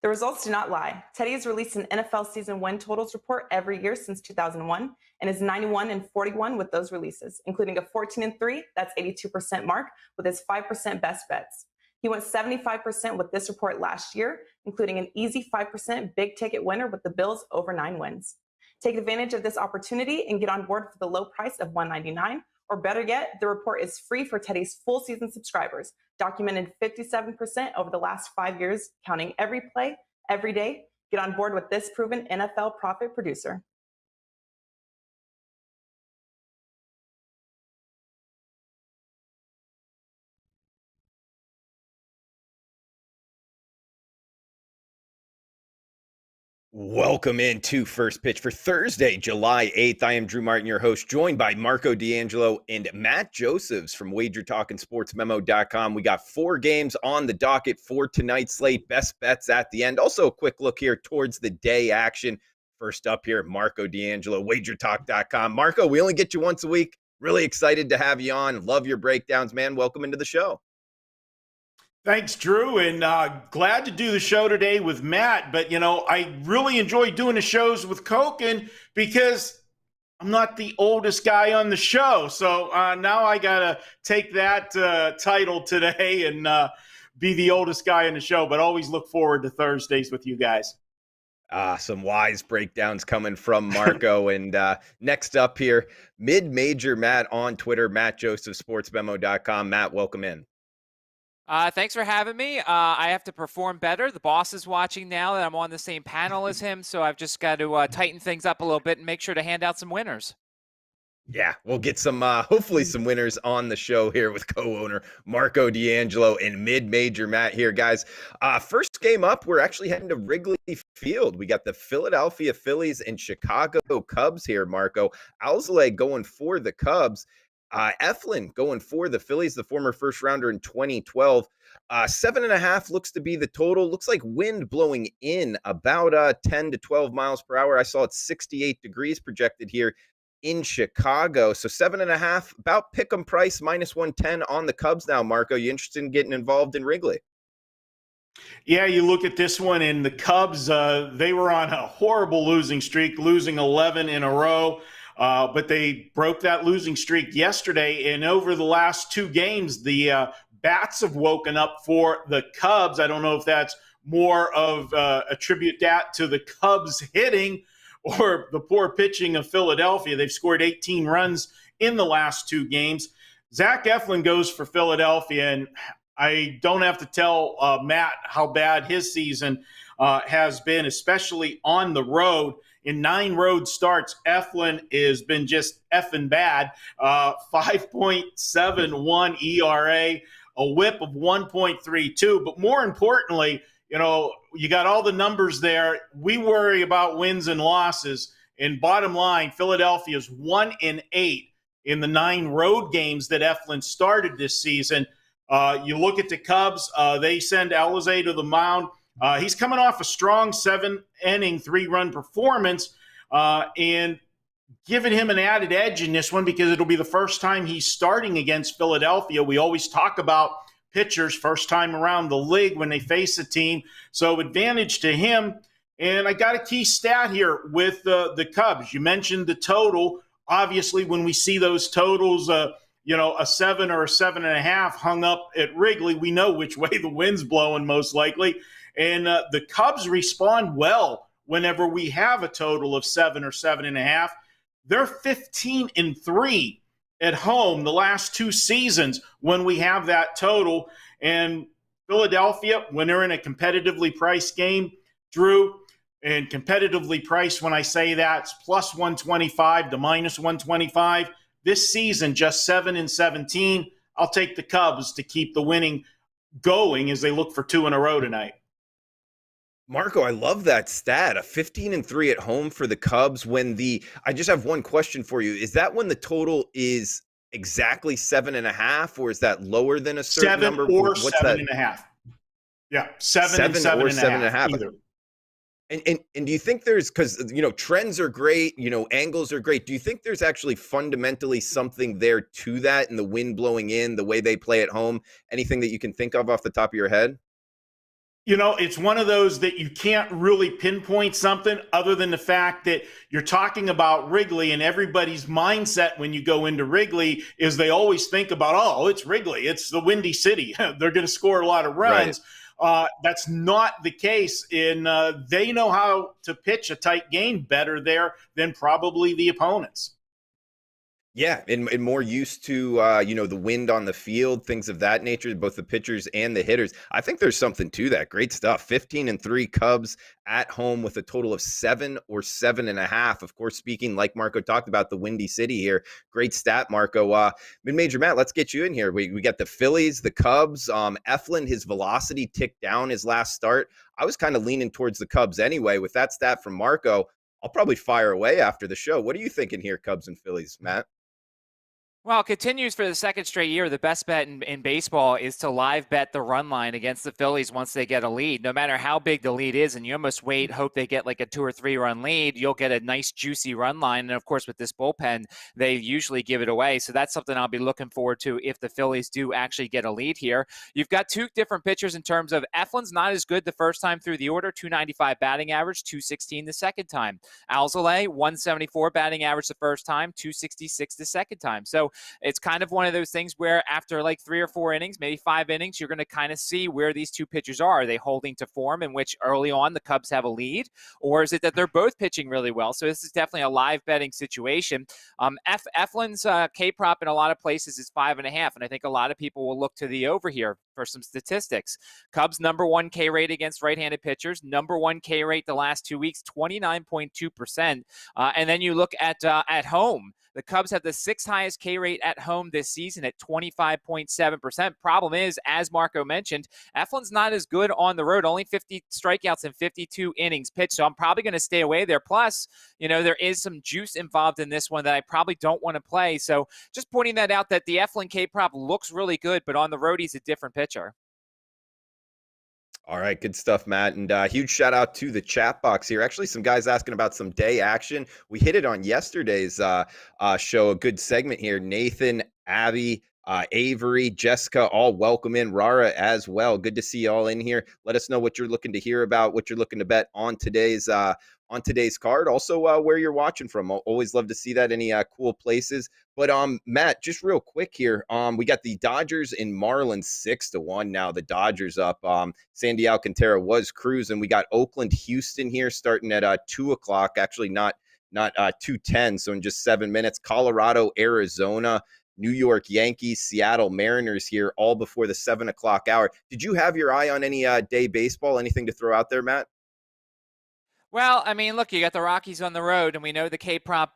The results do not lie. Teddy has released an NFL season win totals report every year since 2001 and is 91 and 41 with those releases, including a 14 and 3, that's 82% mark, with his 5% best bets. He went 75% with this report last year, including an easy 5% big ticket winner with the Bills over 9 wins. Take advantage of this opportunity and get on board for the low price of $199, or better yet, the report is free for Teddy's full season subscribers, documented 57% over the last 5 years, counting every play, every day. Get on board with this proven NFL profit producer. Welcome into First Pitch for Thursday, July 8th. I am Drew Martin, your host, joined by Marco D'Angelo and Matt Josephs from WagerTalk's and SportsMemo.com. We got 4 games on the docket for tonight's slate. Best bets at the end. Also, a quick look here towards the day action. First up here, Marco D'Angelo, WagerTalk.com. Marco, we only get you once a week. Really excited to have you on. Love your breakdowns, man. Welcome into the show. Thanks, Drew, and glad to do the show today with Matt. But, I really enjoy doing the shows with Koken because I'm not the oldest guy on the show. So now I got to take that title today and be the oldest guy on the show. But always look forward to Thursdays with you guys. Some wise breakdowns coming from Marco. And next up here, mid-major Matt on Twitter, Matt Joseph, SportsMemo.com. Matt, welcome in. Thanks for having me. I have to perform better. The boss is watching now that I'm on the same panel as him, so I've just got to tighten things up a little bit and make sure to hand out some winners. Yeah, we'll get some, hopefully some winners on the show here with co-owner Marco D'Angelo and mid-major Matt here, guys. First game up, we're actually heading to Wrigley Field. We got the Philadelphia Phillies and Chicago Cubs here, Marco. Alzolay going for the Cubs. Eflin going for the Phillies, the former first rounder in 2012. 7.5 looks to be the total. Looks like wind blowing in about 10 to 12 miles per hour. I saw it 68 degrees projected here in Chicago. So 7.5, about pick 'em price, minus 110 on the Cubs now, Marco. You interested in getting involved in Wrigley? Yeah, you look at this one, and the Cubs, they were on a horrible losing streak, losing 11 in a row. But they broke that losing streak yesterday, and over the last 2 games, the bats have woken up for the Cubs. I don't know if that's more of attribute that to the Cubs hitting or the poor pitching of Philadelphia. They've scored 18 runs in the last 2 games. Zach Eflin goes for Philadelphia, and I don't have to tell Matt how bad his season has been, especially on the road. In 9 road starts, Eflin has been just effing bad. 5.71 ERA, a whip of 1.32. But more importantly, you got all the numbers there. We worry about wins and losses. And bottom line, Philadelphia's 1-8 in the 9 road games that Eflin started this season. You look at the Cubs, they send Alzolay to the mound. He's coming off a strong 7-inning, 3-run performance and giving him an added edge in this one because it'll be the first time he's starting against Philadelphia. We always talk about pitchers first time around the league when they face a team. So advantage to him. And I got a key stat here with the Cubs. You mentioned the total. Obviously, when we see those totals, a 7 or a 7.5 hung up at Wrigley, we know which way the wind's blowing most likely. And the Cubs respond well whenever we have a total of 7 or 7.5. They're 15-3 at home the last 2 seasons when we have that total. And Philadelphia, when they're in a competitively priced game, Drew, and competitively priced, when I say that, it's plus 125 to minus 125. This season, just 7-17. I'll take the Cubs to keep the winning going as they look for 2 in a row tonight. Marco, I love that stat. A 15-3 at home for the Cubs I just have one question for you. Is that when the total is exactly 7.5, or is that lower than a certain 7 number? or What's 7.5. Yeah, 7 and 7.5. Either. And do you think because trends are great, angles are great. Do you think there's actually fundamentally something there to that in the wind blowing in, the way they play at home? Anything that you can think of off the top of your head? It's one of those that you can't really pinpoint something other tthan the fact that you're talking about Wrigley, and everybody's mindset when you go into Wrigley is they always think about, oh, it's Wrigley, it's the Windy City. They're going to score a lot of runs. Right. That's not the case. They know how to pitch a tight game better there than probably the opponents. Yeah, and more used to, the wind on the field, things of that nature, both the pitchers and the hitters. I think there's something to that. Great stuff. 15-3 Cubs at home with a total of 7 or 7.5. Of course, speaking like Marco talked about the Windy City here. Great stat, Marco. Mid-major Matt, let's get you in here. We got the Phillies, the Cubs. Eflin, his velocity ticked down his last start. I was kind of leaning towards the Cubs anyway. With that stat from Marco, I'll probably fire away after the show. What are you thinking here, Cubs and Phillies, Matt? Well, it continues for the second straight year. The best bet in baseball is to live bet the run line against the Phillies once they get a lead, no matter how big the lead is. And you almost hope they get like a 2 or 3 run lead. You'll get a nice, juicy run line. And of course, with this bullpen, they usually give it away. So that's something I'll be looking forward to if the Phillies do actually get a lead here. You've got two different pitchers in terms of Eflin's not as good the first time through the order, 295 batting average, 216 the second time. Alzolay, 174 batting average the first time, 266 the second time. So it's kind of one of those things where after like 3 or 4 innings, maybe 5 innings, you're going to kind of see where these two pitchers are. Are they holding to form in which early on the Cubs have a lead? Or is it that they're both pitching really well? So this is definitely a live betting situation. Eflin's K-prop in a lot of places is 5.5. And I think a lot of people will look to the over here for some statistics. Cubs number 1 K rate against right-handed pitchers, number 1 K rate the last 2 weeks, 29.2%. And then you look at home. The Cubs have the 6th highest K rate at home this season at 25.7%. Problem is, as Marco mentioned, Eflin's not as good on the road, only 50 strikeouts and 52 innings pitched. So I'm probably going to stay away there. Plus, there is some juice involved in this one that I probably don't want to play. So just pointing that out that the Eflin K prop looks really good, but on the road, he's a different pitcher. All right, good stuff, Matt. And huge shout out to the chat box here. Actually, some guys asking about some day action. We hit it on yesterday's show, a good segment here. Nathan, Abby, Avery, Jessica, all welcome in. Rara as well. Good to see you all in here. Let us know what you're looking to hear about, what you're looking to bet on today's card. Also, where you're watching from. I'll always love to see that. Any cool places. But Matt, just real quick here. We got the Dodgers and Marlins 6-1. Now the Dodgers up. Sandy Alcantara was cruising. We got Oakland, Houston here starting at 2:00. Actually, not 2:10. So in just 7 minutes. Colorado, Arizona, New York Yankees, Seattle Mariners here, all before the 7:00 hour. Did you have your eye on any day baseball? Anything to throw out there, Matt? Well, I mean, look, you got the Rockies on the road, and we know the K-prop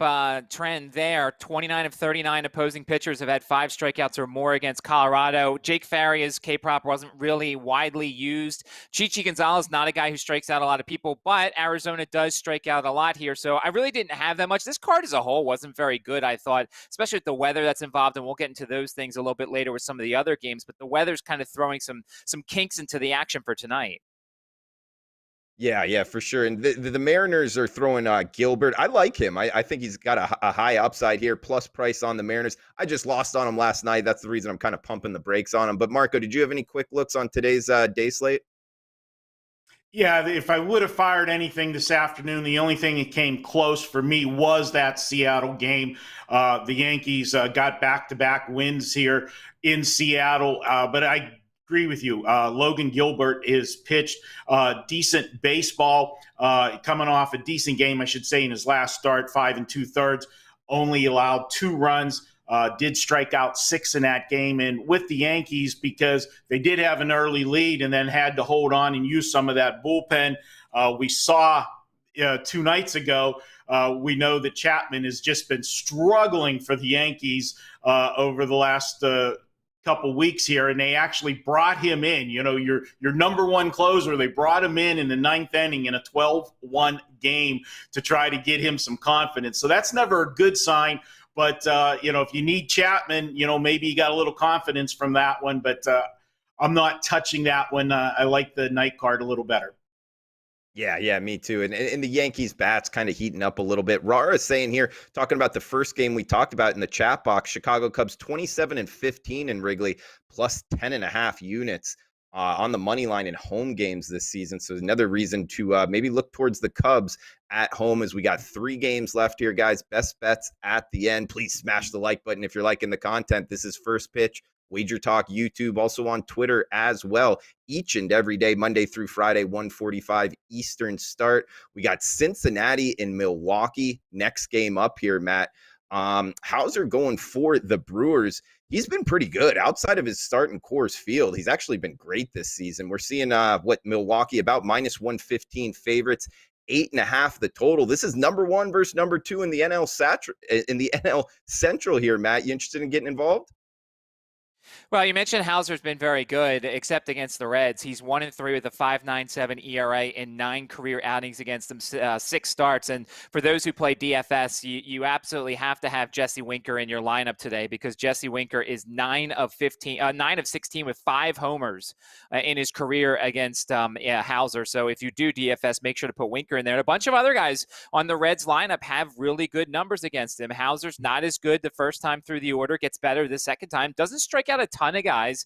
trend there. 29 of 39 opposing pitchers have had 5 strikeouts or more against Colorado. Jake Faria's K-prop wasn't really widely used. Chichi Gonzalez, not a guy who strikes out a lot of people, but Arizona does strike out a lot here. So I really didn't have that much. This card as a whole wasn't very good, I thought, especially with the weather that's involved, and we'll get into those things a little bit later with some of the other games. But the weather's kind of throwing some kinks into the action for tonight. Yeah, for sure. And the Mariners are throwing Gilbert. I like him. I think he's got a high upside here, plus price on the Mariners. I just lost on him last night. That's the reason I'm kind of pumping the brakes on him. But Marco, did you have any quick looks on today's day slate? Yeah, if I would have fired anything this afternoon, the only thing that came close for me was that Seattle game. The Yankees got back-to-back wins here in Seattle, but I agree with you. Logan Gilbert is pitched decent baseball, coming off a decent game, I should say, in his last start, 5 2/3, only allowed 2 runs, did strike out 6 in that game. And with the Yankees, because they did have an early lead and then had to hold on and use some of that bullpen, we saw 2 nights ago, we know that Chapman has just been struggling for the Yankees over the last couple weeks here, and they actually brought him in. Your number 1 closer, they brought him in the 9th inning in a 12-1 game to try to get him some confidence. So that's never a good sign. But, if you need Chapman, maybe you got a little confidence from that one. But I'm not touching that one. I like the night card a little better. Yeah, me too. And the Yankees bats kind of heating up a little bit. Rara is saying here, talking about the first game we talked about in the chat box, Chicago Cubs 27-15 in Wrigley, plus 10.5 units. on the money line in home games this season. So another reason to maybe look towards the Cubs at home as we got 3 games left here, guys. Best bets at the end. Please smash the like button if you're liking the content. This is First Pitch, Wager Talk YouTube, also on Twitter as well. Each and every day, Monday through Friday, 1:45 Eastern start. We got Cincinnati and Milwaukee next game up here, Matt. Hauser going for the Brewers. He's been pretty good outside of his start in Coors Field. He's actually been great this season. We're seeing Milwaukee about -115 favorites, 8.5 the total. This is number 1 versus number 2 in the NL Central here. Matt, you interested in getting involved? Well, you mentioned Hauser's been very good, except against the Reds. He's 1-3 with a 5.97 ERA in 9 career outings against them, 6 starts. And for those who play DFS, you absolutely have to have Jesse Winker in your lineup today, because Jesse Winker is 9 of 16 with 5 homers in his career against Hauser. So if you do DFS, make sure to put Winker in there. And a bunch of other guys on the Reds lineup have really good numbers against him. Hauser's not as good the first time through the order, gets better the second time, doesn't strike out a ton of guys.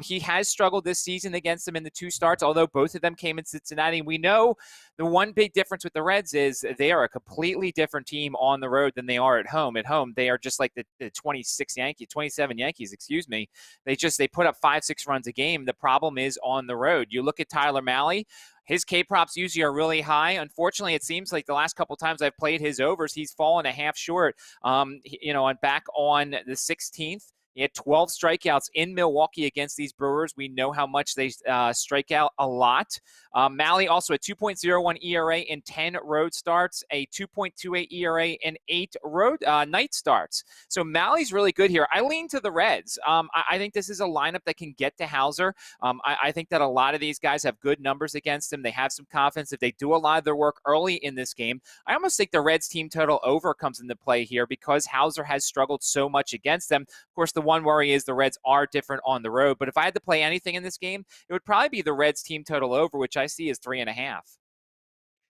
He has struggled this season against them in the 2 starts, although both of them came in Cincinnati. We know the one big difference with the Reds is they are a completely different team on the road than they are at home. At home, they are just like the 27 Yankees, excuse me. They put up 5-6 runs a game. The problem is on the road. You look at Tyler Mahle, his K-props usually are really high. Unfortunately, it seems like the last couple times I've played his overs, he's fallen a half short. Back on the 16th, he had 12 strikeouts in Milwaukee against these Brewers. We know how much they strike out a lot. Mahle also a 2.01 ERA in 10 road starts, a 2.28 ERA in 8 road night starts. So Mally's really good here. I lean to the Reds. I think this is a lineup that can get to Hauser. I think that a lot of these guys have good numbers against him. They have some confidence if they do a lot of their work early in this game. I almost think the Reds team total over comes into play here because Hauser has struggled so much against them. Of course, the one worry is the Reds are different on the road. But if I had to play anything in this game, it would probably be the Reds team total over, which I see as 3.5.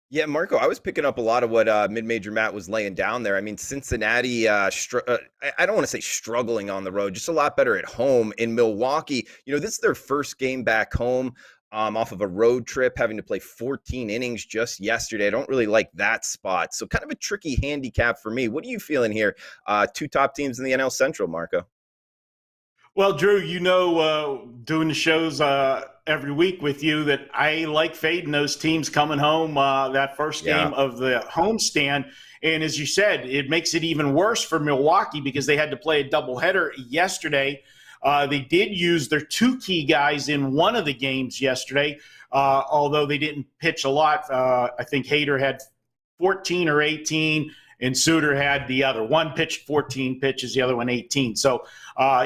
Yeah, Marco, I was picking up a lot of what Mid-Major Matt was laying down there. I mean, Cincinnati, I don't want to say struggling on the road, just a lot better at home. In Milwaukee, this is their first game back home off of a road trip, having to play 14 innings just yesterday. I don't really like that spot. So kind of a tricky handicap for me. What are you feeling here? 2 top teams in the NL Central, Marco. Well, Drew, doing the shows every week with you that I like fading those teams coming home that first game of the homestand. And as you said, it makes it even worse for Milwaukee because they had to play a doubleheader yesterday. They did use their 2 key guys in one of the games yesterday, although they didn't pitch a lot. I think Hader had 14 or 18. And Suter had the other. One pitched 14 pitches, the other one 18. So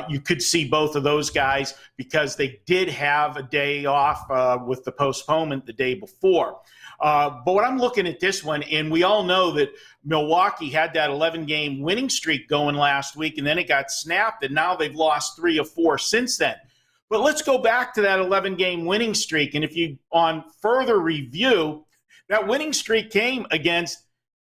you could see both of those guys because they did have a day off with the postponement the day before. But what I'm looking at this one, and we all know that Milwaukee had that 11-game winning streak going last week, and then it got snapped, and now they've lost 3 of 4 since then. But let's go back to that 11-game winning streak. And if you, on further review, that winning streak came against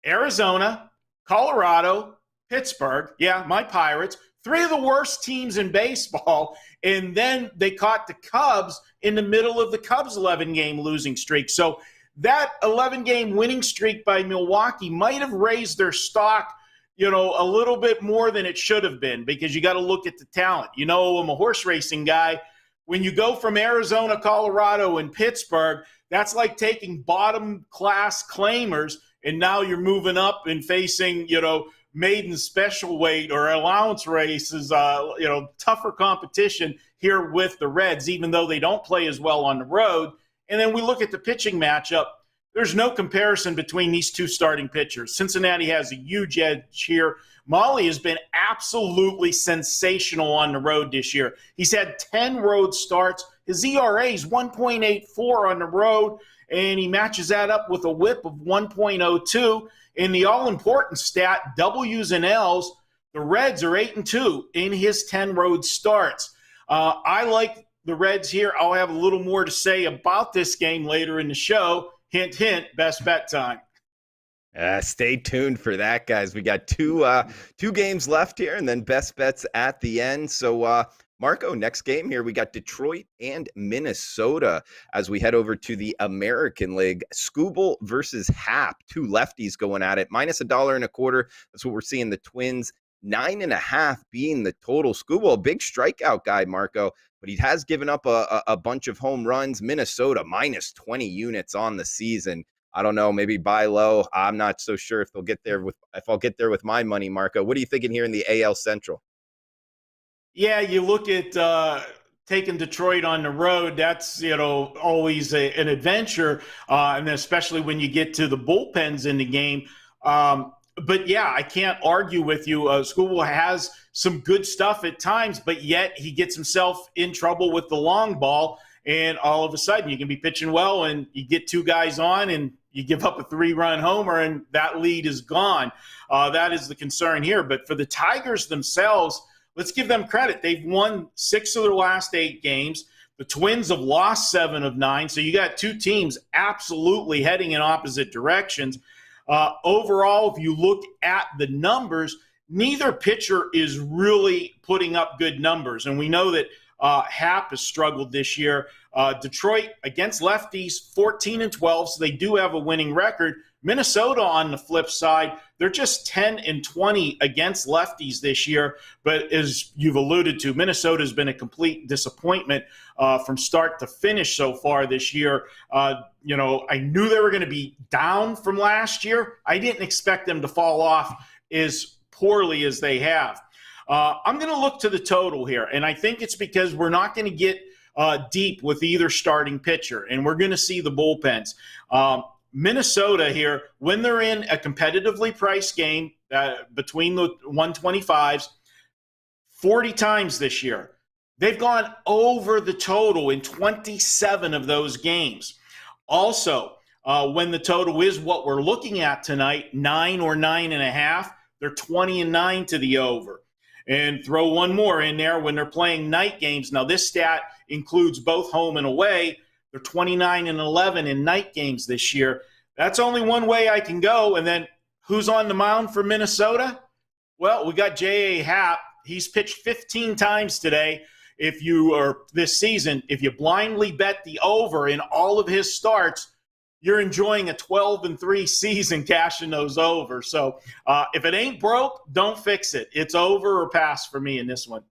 Arizona, Colorado, Pittsburgh, my Pirates, 3 of the worst teams in baseball, and then they caught the Cubs in the middle of the Cubs' 11-game losing streak. So that 11-game winning streak by Milwaukee might have raised their stock, a little bit more than it should have been because you got to look at the talent. I'm a horse racing guy. When you go from Arizona, Colorado, and Pittsburgh, that's like taking bottom-class claimers and now you're moving up and facing, maiden special weight or allowance races, tougher competition here with the Reds, even though they don't play as well on the road. And then we look at the pitching matchup. There's no comparison between these 2 starting pitchers. Cincinnati has a huge edge here. Mahle has been absolutely sensational on the road this year. He's had 10 road starts. His ERA is 1.84 on the road. And he matches that up with a whip of 1.02. In the all-important stat, W's and L's, the Reds are 8-2 in his 10 road starts. I like the Reds here. I'll have a little more to say about this game later in the show. Hint, hint, best bet time. Stay tuned for that, guys. We got two games left here and then best bets at the end. So Marco, next game here, we got Detroit and Minnesota as we head over to the American League. Skubal versus Happ, two lefties going at it, minus $1.25. That's what we're seeing. The Twins, 9.5 being the total. Skubal, a big strikeout guy, Marco, but he has given up a bunch of home runs. Minnesota, minus 20 units on the season. I don't know, maybe buy low. I'm not so sure if I'll get there with my money, Marco. What are you thinking here in the AL Central? Yeah, you look at taking Detroit on the road. That's always an adventure, and especially when you get to the bullpens in the game. But yeah, I can't argue with you. Skubal has some good stuff at times, but yet he gets himself in trouble with the long ball, and all of a sudden you can be pitching well, and you get two guys on, and you give up a 3-run homer, and that lead is gone. That is the concern here. But for the Tigers themselves, let's give them credit. They've won 6 of their last 8 games. The Twins have lost 7 of 9. So you got two teams absolutely heading in opposite directions. Overall, if you look at the numbers, neither pitcher is really putting up good numbers. And we know that Happ has struggled this year. Detroit against lefties, 14-12, so they do have a winning record. Minnesota, on the flip side, they're just 10-20 against lefties this year. But as you've alluded to, Minnesota has been a complete disappointment from start to finish so far this year. I knew they were going to be down from last year. I didn't expect them to fall off as poorly as they have. I'm going to look to the total here, and I think it's because we're not going to get deep with either starting pitcher, and we're going to see the bullpens. Minnesota here, when they're in a competitively priced game between the 125s, 40 times this year, they've gone over the total in 27 of those games. Also, when the total is what we're looking at tonight, 9 or 9.5, they're 20-9 to the over. And throw one more in there when they're playing night games. Now, this stat includes both home and away. They're 29-11 in night games this year. That's only one way I can go. And then who's on the mound for Minnesota? Well, we got J.A. Happ. He's pitched 15 times today. This season, if you blindly bet the over in all of his starts, you're enjoying a 12-3 season cashing those over. So if it ain't broke, don't fix it. It's over or pass for me in this one.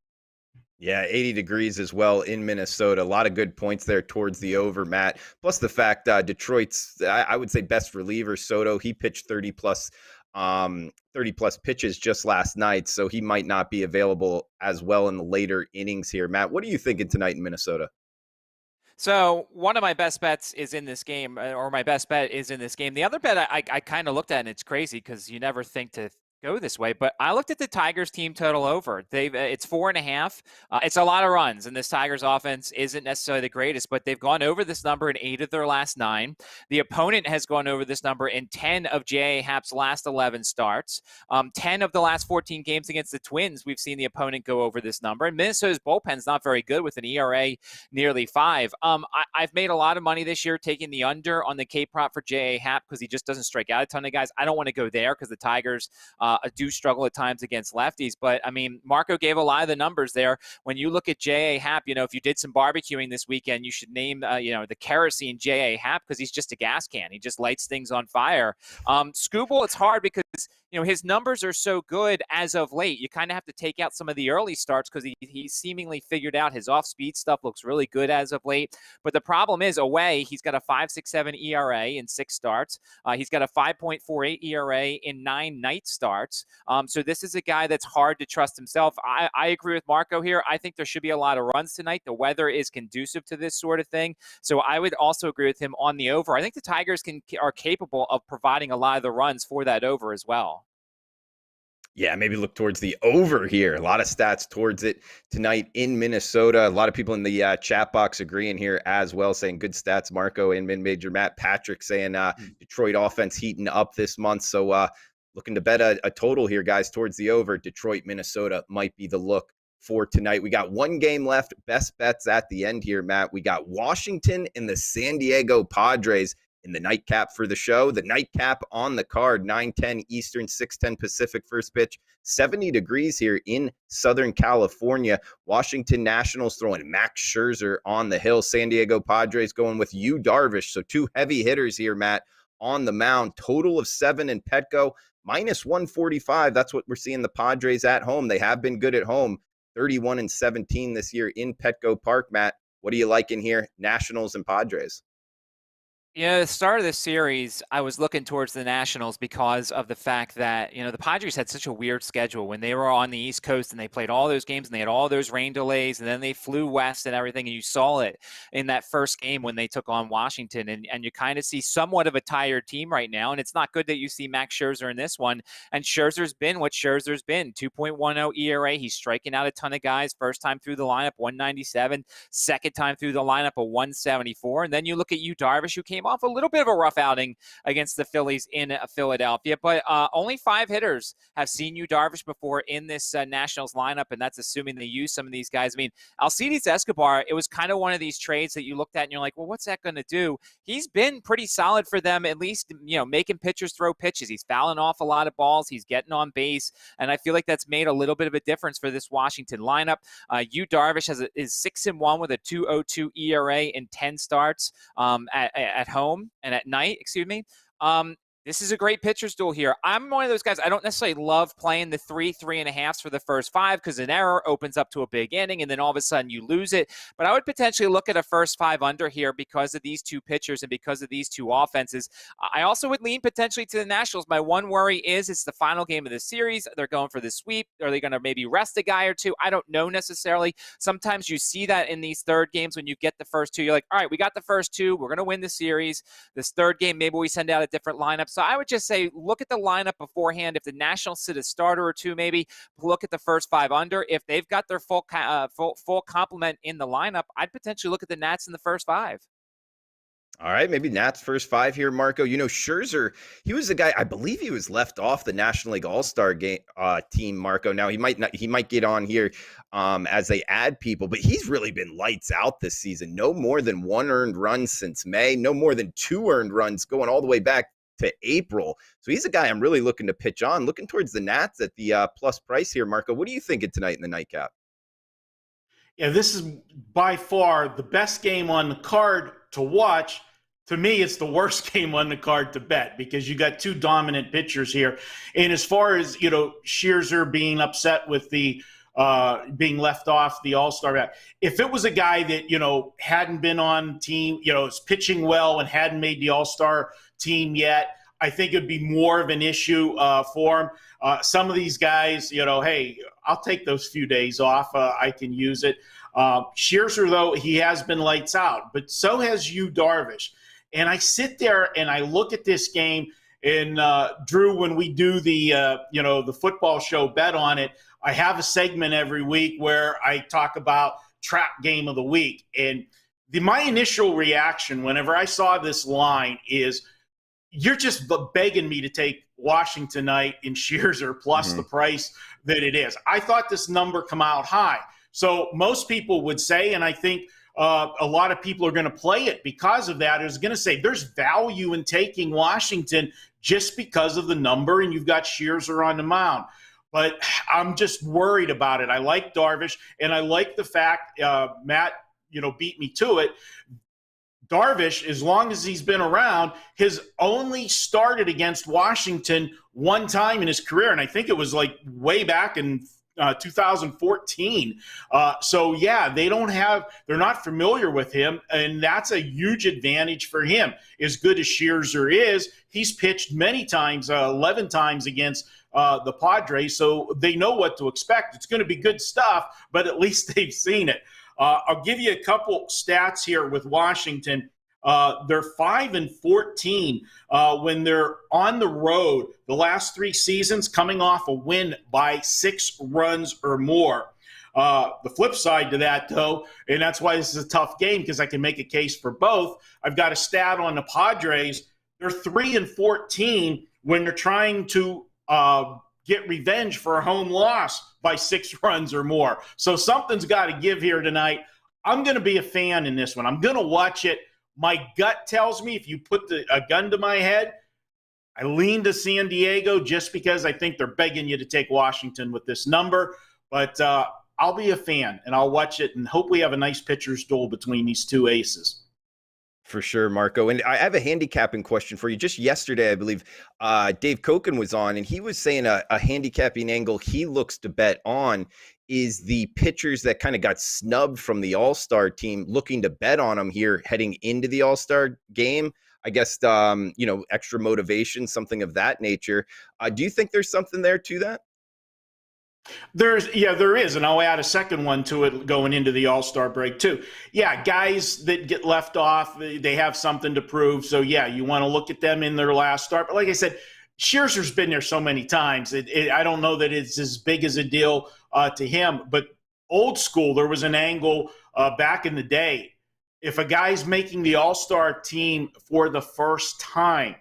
Yeah, 80 degrees as well in Minnesota. A lot of good points there towards the over, Matt. Plus the fact Detroit's, I would say, best reliever, Soto, he pitched 30 plus pitches just last night, so he might not be available as well in the later innings here. Matt, what are you thinking tonight in Minnesota? So one of my best bets is in this game, or my best bet is in this game. The other bet I kind of looked at, and it's crazy because you never think to go this way, but I looked at the Tigers team total over. It's 4.5. It's a lot of runs, and this Tigers offense isn't necessarily the greatest, but they've gone over this number in 8 of their last 9. The opponent has gone over this number in 10 of J.A. Happ's last 11 starts. 10 of the last 14 games against the Twins, we've seen the opponent go over this number. And Minnesota's bullpen's not very good with an ERA nearly 5. I've made a lot of money this year taking the under on the K-prop for J.A. Happ because he just doesn't strike out a ton of guys. I don't want to go there because the Tigers do struggle at times against lefties. But, I mean, Marco gave a lot of the numbers there. When you look at J.A. Happ, if you did some barbecuing this weekend, you should name, the kerosene J.A. Happ because he's just a gas can. He just lights things on fire. Skubal, it's hard because his numbers are so good as of late. You kind of have to take out some of the early starts because he seemingly figured out his off-speed stuff looks really good as of late. But the problem is away, he's got a 5.67 ERA in 6 starts. He's got a 5.48 ERA in 9 night starts. So this is a guy that's hard to trust himself. I agree with Marco here. I think there should be a lot of runs tonight. The weather is conducive to this sort of thing. So I would also agree with him on the over. I think the Tigers are capable of providing a lot of the runs for that over as well. Yeah, maybe look towards the over here. A lot of stats towards it tonight in Minnesota. A lot of people in the chat box agreeing here as well, saying good stats, Marco and mid-major Matt. Patrick saying Detroit offense heating up this month. So looking to bet a total here, guys, towards the over. Detroit, Minnesota might be the look for tonight. We got one game left. Best bets at the end here, Matt. We got Washington and the San Diego Padres. in the nightcap for the show. The nightcap on the card, 9:10 Eastern, 6:10 Pacific, first pitch, 70 degrees here in Southern California. Washington Nationals throwing Max Scherzer on the hill. San Diego Padres going with Yu Darvish. So two heavy hitters here, Matt, on the mound. Total of 7 in Petco, minus 145. That's what we're seeing the Padres at home. They have been good at home, 31-17 this year in Petco Park. Matt, what do you like in here? Nationals and Padres. Yeah, the start of this series, I was looking towards the Nationals because of the fact that, the Padres had such a weird schedule when they were on the East Coast and they played all those games and they had all those rain delays and then they flew west and everything. And you saw it in that first game when they took on Washington. And you kind of see somewhat of a tired team right now. And it's not good that you see Max Scherzer in this one. And Scherzer's been what Scherzer's been, 2.10 ERA. He's striking out a ton of guys. First time through the lineup, 197. Second time through the lineup, a 174. And then you look at Yu Darvish, who came off a little bit of a rough outing against the Phillies in Philadelphia, but only 5 hitters have seen Yu Darvish before in this Nationals lineup, and that's assuming they use some of these guys. I mean, Alcides Escobar, it was kind of one of these trades that you looked at and you're like, well, what's that going to do? He's been pretty solid for them, at least, making pitchers throw pitches. He's fouling off a lot of balls. He's getting on base, and I feel like that's made a little bit of a difference for this Washington lineup. Yu Darvish is 6-1 with a 2.02 ERA in 10 starts at home and at night, This is a great pitcher's duel here. I'm one of those guys, I don't necessarily love playing the 3.5s for the first 5 because an error opens up to a big inning and then all of a sudden you lose it. But I would potentially look at a first 5 under here because of these two pitchers and because of these two offenses. I also would lean potentially to the Nationals. My one worry is it's the final game of the series. They're going for the sweep. Are they going to maybe rest a guy or two? I don't know necessarily. Sometimes you see that in these third games when you get the first 2. You're like, all right, we got the first 2. We're going to win the series. This third game, maybe we send out a different lineup. So I would just say look at the lineup beforehand. If the Nationals sit a starter or 2, maybe look at the first 5 under. If they've got their full complement in the lineup, I'd potentially look at the Nats in the first 5. All right, maybe Nats first 5 here, Marco. Scherzer, he was the guy, I believe he was left off the National League All-Star game team, Marco. Now he might get on here as they add people, but he's really been lights out this season. No more than 1 earned run since May, no more than 2 earned runs going all the way back to April. So he's a guy I'm really looking to pitch on, looking towards the Nats at the plus price here, Marco. What are you thinking tonight in the nightcap? Yeah, this is by far the best game on the card to watch. To me, it's the worst game on the card to bet because you got 2 dominant pitchers here. And as far as, Scherzer being upset with the being left off the All-Star, if it was a guy that, hadn't been on team, is pitching well and hadn't made the All-Star team yet, I think it'd be more of an issue for him. Some of these guys, hey, I'll take those few days off. I can use it. Scherzer, though, he has been lights out, but so has Yu Darvish. And I sit there and I look at this game, and Drew, when we do the the football show Bet on It, I have a segment every week where I talk about trap game of the week. And my initial reaction whenever I saw this line is, you're just begging me to take Washington tonight in Scherzer plus the price that it is. I thought this number come out high. So most people would say, and I think a lot of people are going to play it because of that, is going to say there's value in taking Washington just because of the number, and you've got Scherzer on the mound. But I'm just worried about it. I like Darvish, and I like the fact, Matt, beat me to it. Darvish, as long as he's been around, has only started against Washington 1 time in his career, and I think it was like way back in 2014. So yeah, they're not familiar with him, and that's a huge advantage for him. As good as Scherzer is, he's pitched many times, 11 times against the Padres, so they know what to expect. It's going to be good stuff, but at least they've seen it. I'll give you a couple stats here with Washington. They're 5-14 when they're on the road. The last 3 seasons coming off a win by 6 runs or more. The flip side to that, though, and that's why this is a tough game because I can make a case for both. I've got a stat on the Padres. They're 3-14 when they're trying to get revenge for a home loss by 6 runs or more. So something's got to give here tonight. I'm going to be a fan in this one. I'm going to watch it My gut tells me if you put a gun to my head, I lean to San Diego just because I think they're begging you to take Washington with this number. But I'll be a fan, and I'll watch it and hope we have a nice pitcher's duel between these two aces. For sure, Marco. And I have a handicapping question for you. Just yesterday, I believe Dave Koken was on, and he was saying a handicapping angle he looks to bet on is the pitchers that kind of got snubbed from the All-Star team, looking to bet on them here heading into the All-Star game. I guess, extra motivation, something of that nature. Do you think there's something there to that? There is, and I'll add a second one to it going into the All-Star break too. Yeah, guys that get left off, they have something to prove. So yeah, you want to look at them in their last start. But like I said, Scherzer's been there so many times. I don't know that it's as big as a deal to him. But old school, there was an angle back in the day. If a guy's making the All-Star team for the first time,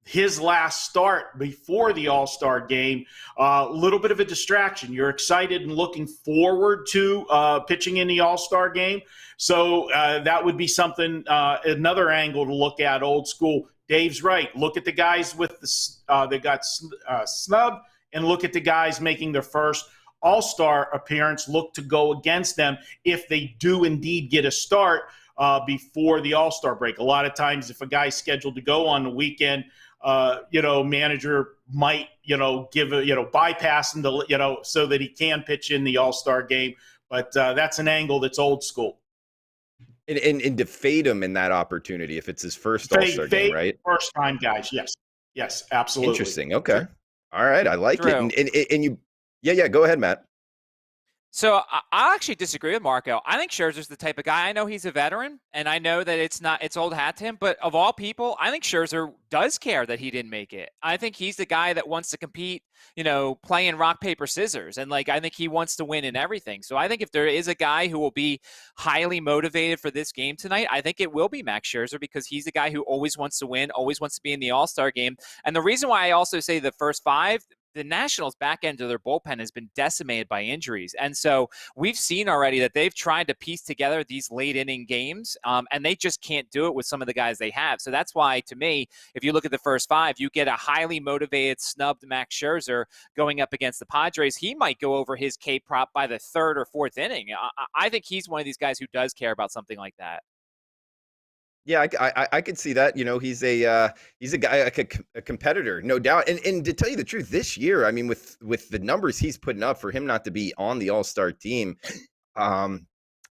his last start before the All-Star game, a little bit of a distraction. You're excited and looking forward to pitching in the All-Star game. So that would be something, another angle to look at, old school. Dave's right. Look at the guys with that got snubbed, and look at the guys making their first All-Star appearance. Look to go against them if they do indeed get a start before the All-Star break. A lot of times if a guy's scheduled to go on the weekend, manager might, bypass him to, so that he can pitch in the All-Star game. But that's an angle that's old school. And to fade him in that opportunity if it's his first All-Star game, right? First time guys, yes, absolutely. Interesting. Okay, all right, I like True. it. And you, yeah, go ahead, Matt. So I actually disagree with Marco. I think Scherzer's the type of guy. I know he's a veteran, and I know that it's old hat to him. But of all people, I think Scherzer does care that he didn't make it. I think he's the guy that wants to compete, playing rock, paper, scissors. And, I think he wants to win in everything. So I think if there is a guy who will be highly motivated for this game tonight, I think it will be Max Scherzer, because he's the guy who always wants to win, always wants to be in the All-Star game. And the reason why I also say the first five, the Nationals' back end of their bullpen has been decimated by injuries. And so we've seen already that they've tried to piece together these late inning games, and they just can't do it with some of the guys they have. So that's why, to me, if you look at the first five, you get a highly motivated, snubbed Max Scherzer going up against the Padres. He might go over his K prop by the third or fourth inning. I think he's one of these guys who does care about something like that. Yeah, I could see that. He's a guy, like a competitor, no doubt. And to tell you the truth, this year, I mean, with the numbers he's putting up, for him not to be on the All-Star team,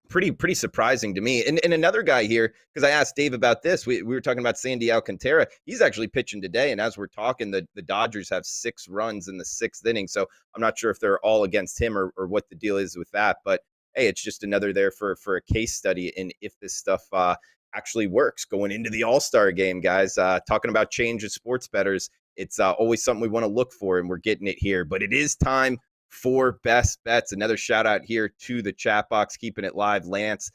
pretty surprising to me. And another guy here, because I asked Dave about this, we were talking about Sandy Alcantara. He's actually pitching today, and as we're talking, the Dodgers have 6 runs in the 6th inning. So I'm not sure if they're all against him or what the deal is with that. But hey, it's just another there for a case study in if this stuff actually works going into the All-Star game, guys. Talking about change of sports bettors, it's always something we want to look for, and we're getting it here. But it is time for best bets. Another shout out here to the chat box, keeping it live. Lance,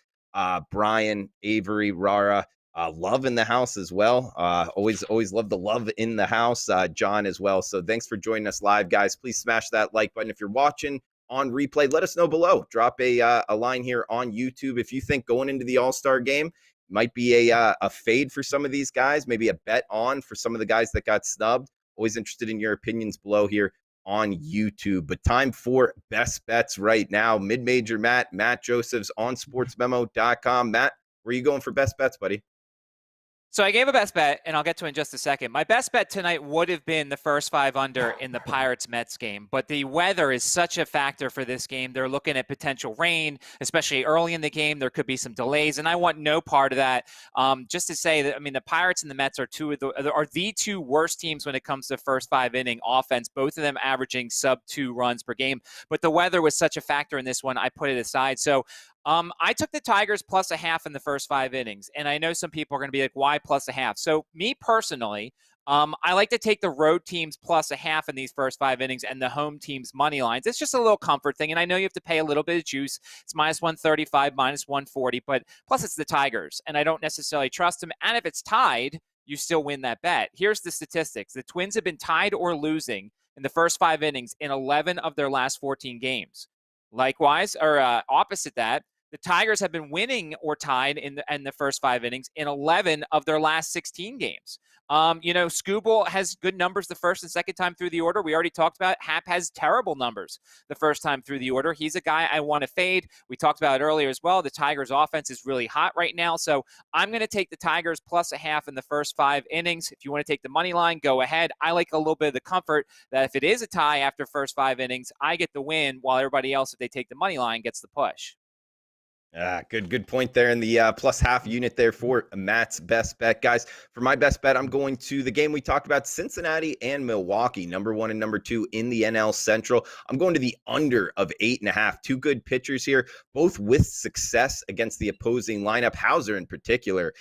Brian, Avery, Rara, love in the house as well. Always love the love in the house. John as well. So thanks for joining us live, guys. Please smash that like button. If you're watching on replay, let us know below. Drop a line here on YouTube if you think going into the All-Star game might be a fade for some of these guys, maybe a bet on for some of the guys that got snubbed. Always interested in your opinions below here on YouTube. But time for best bets right now. Mid-major Matt Josephs on sportsmemo.com. Matt, where are you going for best bets, buddy? So I gave a best bet, and I'll get to it in just a second. My best bet tonight would have been the first 5 under in the Pirates-Mets game, but the weather is such a factor for this game. They're looking at potential rain, especially early in the game. There could be some delays, and I want no part of that. Just to say that, the Pirates and the Mets are the 2 worst teams when it comes to first 5 inning offense, both of them averaging sub 2 runs per game. But the weather was such a factor in this one, I put it aside. So I took the Tigers plus a half in the first 5 innings, and I know some people are going to be like, why plus a half? So me personally, I like to take the road teams plus a half in these first 5 innings and the home teams money lines. It's just a little comfort thing, and I know you have to pay a little bit of juice. It's minus 135, minus 140, but plus it's the Tigers, and I don't necessarily trust them. And if it's tied, you still win that bet. Here's the statistics. The Twins have been tied or losing in the first 5 innings in 11 of their last 14 games. Likewise, or opposite that, The Tigers have been winning or tied in the first 5 innings in 11 of their last 16 games. Skubal has good numbers the first and second time through the order. We already talked about it. Happ has terrible numbers the first time through the order. He's a guy I want to fade. We talked about it earlier as well. The Tigers' offense is really hot right now, so I'm going to take the Tigers plus a half in the first 5 innings. If you want to take the money line, go ahead. I like a little bit of the comfort that if it is a tie after first 5 innings, I get the win, while everybody else, if they take the money line, gets the push. Good point there in the plus half unit there for Matt's best bet. Guys, for my best bet, I'm going to the game we talked about, Cincinnati and Milwaukee, number 1 and number 2 in the NL Central. I'm going to the under of 8.5. Two good pitchers here, both with success against the opposing lineup. Hauser in particular,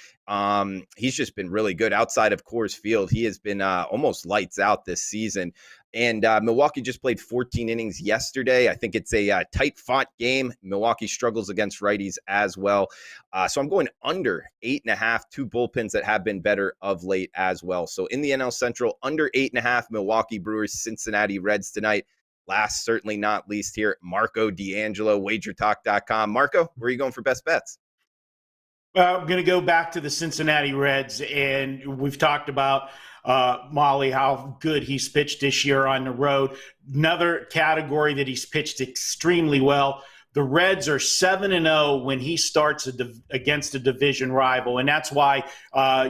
he's just been really good outside of Coors Field. He has been almost lights out this season. And Milwaukee just played 14 innings yesterday. I think it's a tight-fought game. Milwaukee struggles against righties as well. So I'm going under 8.5, 2 bullpens that have been better of late as well. So in the NL Central, under 8.5, Milwaukee Brewers, Cincinnati Reds tonight. Last, certainly not least here, Marco D'Angelo, WagerTalk.com. Marco, where are you going for best bets? I'm going to go back to the Cincinnati Reds, and we've talked about Molly, how good he's pitched this year on the road. Another category that he's pitched extremely well. The Reds are 7-0 when he starts against a division rival, and that's why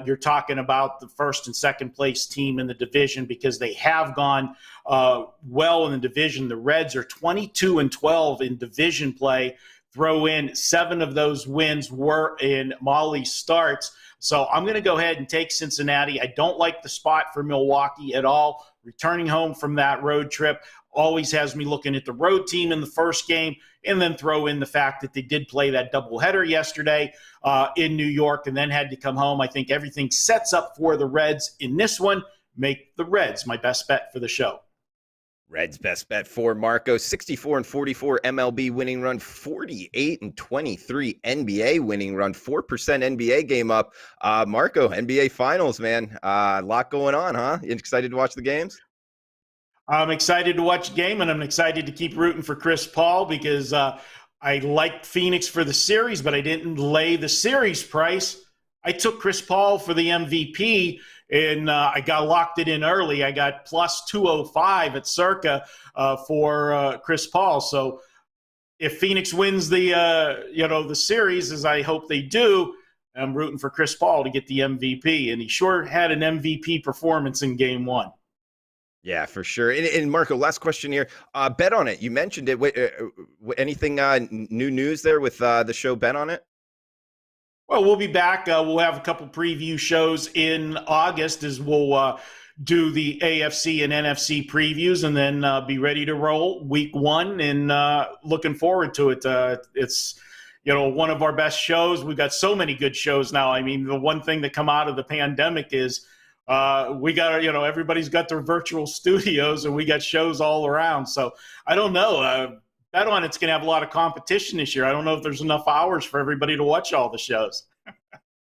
you're talking about the first and second place team in the division, because they have gone well in the division. The Reds are 22-12 in division play. Throw in 7 of those wins were in Molly's starts. So I'm going to go ahead and take Cincinnati. I don't like the spot for Milwaukee at all. Returning home from that road trip always has me looking at the road team in the first game, and then throw in the fact that they did play that doubleheader yesterday in New York and then had to come home. I think everything sets up for the Reds in this one. Make the Reds my best bet for the show. Reds best bet for Marco, 64-44 MLB winning run, 48-23 NBA winning run, 4% NBA game up. Marco, NBA Finals, man, a lot going on, huh? You excited to watch the games? I'm excited to watch the game, and I'm excited to keep rooting for Chris Paul, because I liked Phoenix for the series, but I didn't lay the series price. I took Chris Paul for the MVP, and I got locked it in early. I got plus 205 at Circa for Chris Paul. So if Phoenix wins the series, as I hope they do, I'm rooting for Chris Paul to get the MVP, and he sure had an MVP performance in Game 1. Yeah, for sure. And Marco, last question here. Bet on it. You mentioned it. Anything new news there with the show Bet on it? Well, we'll be back. We'll have a couple preview shows in August as we'll do the AFC and NFC previews, and then be ready to roll week 1, and looking forward to it. It's one of our best shows. We've got so many good shows now. I mean, the one thing that come out of the pandemic is we got, everybody's got their virtual studios, and we got shows all around. So I don't know. Bet on it's going to have a lot of competition this year. I don't know if there's enough hours for everybody to watch all the shows.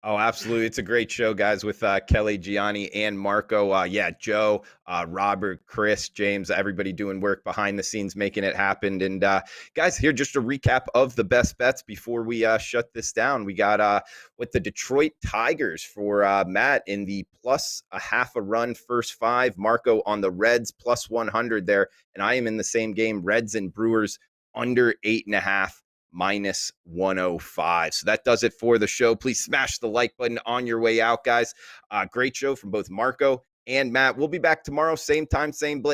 Oh, absolutely. It's a great show, guys, with Kelly, Gianni, and Marco. Joe, Robert, Chris, James, everybody doing work behind the scenes, making it happen. And guys, here, just a recap of the best bets before we shut this down. We got with the Detroit Tigers for Matt in the plus a half a run first 5, Marco on the Reds plus 100 there. And I am in the same game, Reds and Brewers under 8.5. minus 105. So that does it for the show. Please smash the like button on your way out, guys. Great show from both Marco and Matt. We'll be back tomorrow, same time, same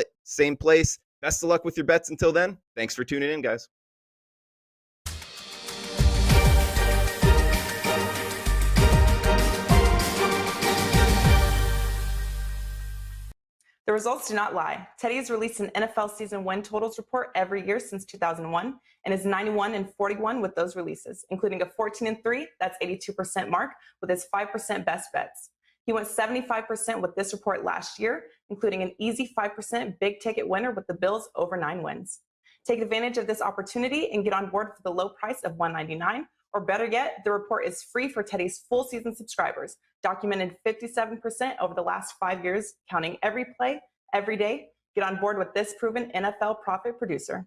place. Best of luck with your bets until then. Thanks for tuning in, guys. The results do not lie. Teddy has released an NFL season win totals report every year since 2001 and is 91-41 with those releases, including a 14-3, that's 82% mark, with his 5% best bets. He went 75% with this report last year, including an easy 5% big ticket winner with the Bills over 9 wins. Take advantage of this opportunity and get on board for the low price of $199, or better yet, the report is free for Teddy's full season subscribers, documented 57% over the last 5 years, counting every play, every day. Get on board with this proven NFL profit producer.